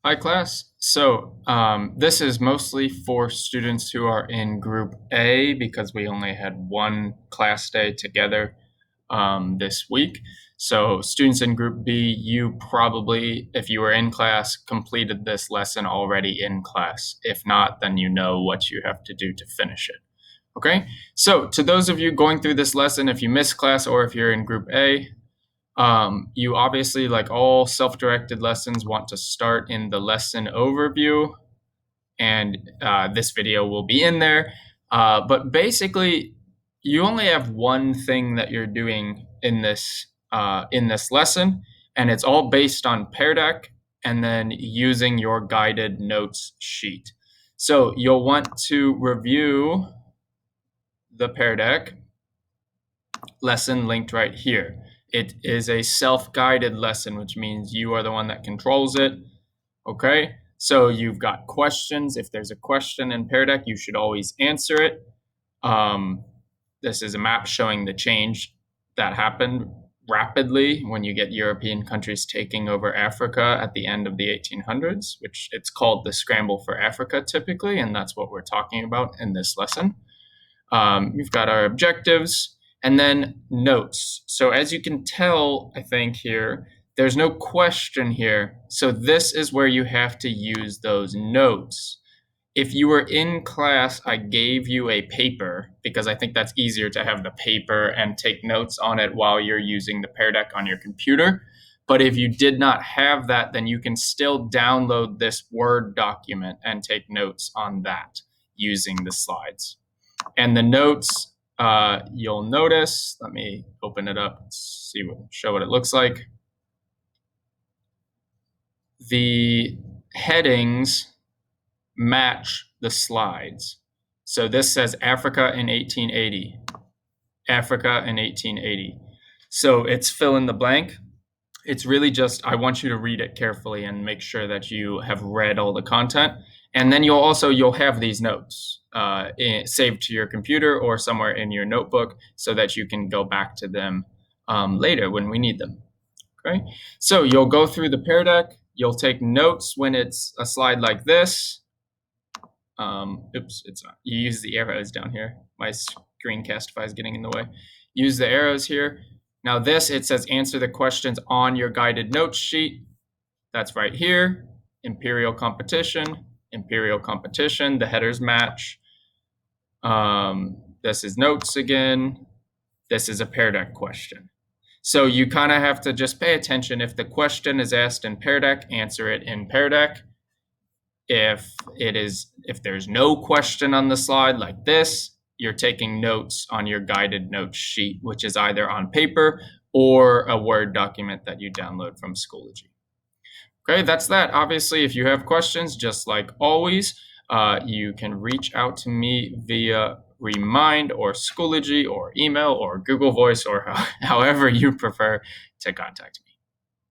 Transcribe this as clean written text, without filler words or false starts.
Hi, class. This is mostly for students who are in Group A because we only had one class day together this week. So, students in Group B, you probably, if you were in class, completed this lesson already in class. If not, then you know what you have to do to finish it. Okay? So, to those of you going through this lesson, if you missed class or if you're in Group A, you obviously, like all self-directed lessons, want to start in the lesson overview, and this video will be in there. But basically, you only have one thing that you're doing in this lesson, and it's all based on Pear Deck and then using your guided notes sheet. So you'll want to review the Pear Deck lesson linked right here. It is a self-guided lesson, which means you are the one that controls it. Okay, so you've got questions. If there's a question in Pear Deck, you should always answer it. This is a map showing the change that happened rapidly when you get European countries taking over Africa at the end of the 1800s, which it's called the Scramble for Africa typically, and that's what we're talking about in this lesson. We've got our objectives and then notes. So as you can tell, I think here, there's no question here. So this is where you have to use those notes. If you were in class, I gave you a paper because I think that's easier to have the paper and take notes on it while you're using the Pear Deck on your computer. But if you did not have that, then you can still download this Word document and take notes on that using the slides. And the notes, you'll notice, let me open it up and show what it looks like. The headings match the slides. So this says Africa in 1880, Africa in 1880. So it's fill in the blank. It's really just, I want you to read it carefully and make sure that you have read all the content. And then you'll have these notes saved to your computer or somewhere in your notebook so that you can go back to them later when we need them. Okay, so you'll go through the Pear Deck. You'll take notes when it's a slide like this. Oops, it's not. You use the arrows down here. My Screencastify is getting in the way. Use the arrows here. Now this, it says answer the questions on your guided notes sheet. That's right here. Imperial competition, the headers match. This is notes again. This is a Pear Deck question. So you kind of have to just pay attention. If the question is asked in Pear Deck, answer it in Pear Deck. If there's no question on the slide like this, you're taking notes on your guided notes sheet, which is either on paper or a Word document that you download from Schoology. Okay, that's that. Obviously, if you have questions, just like always, you can reach out to me via Remind or Schoology or email or Google Voice or however you prefer to contact me.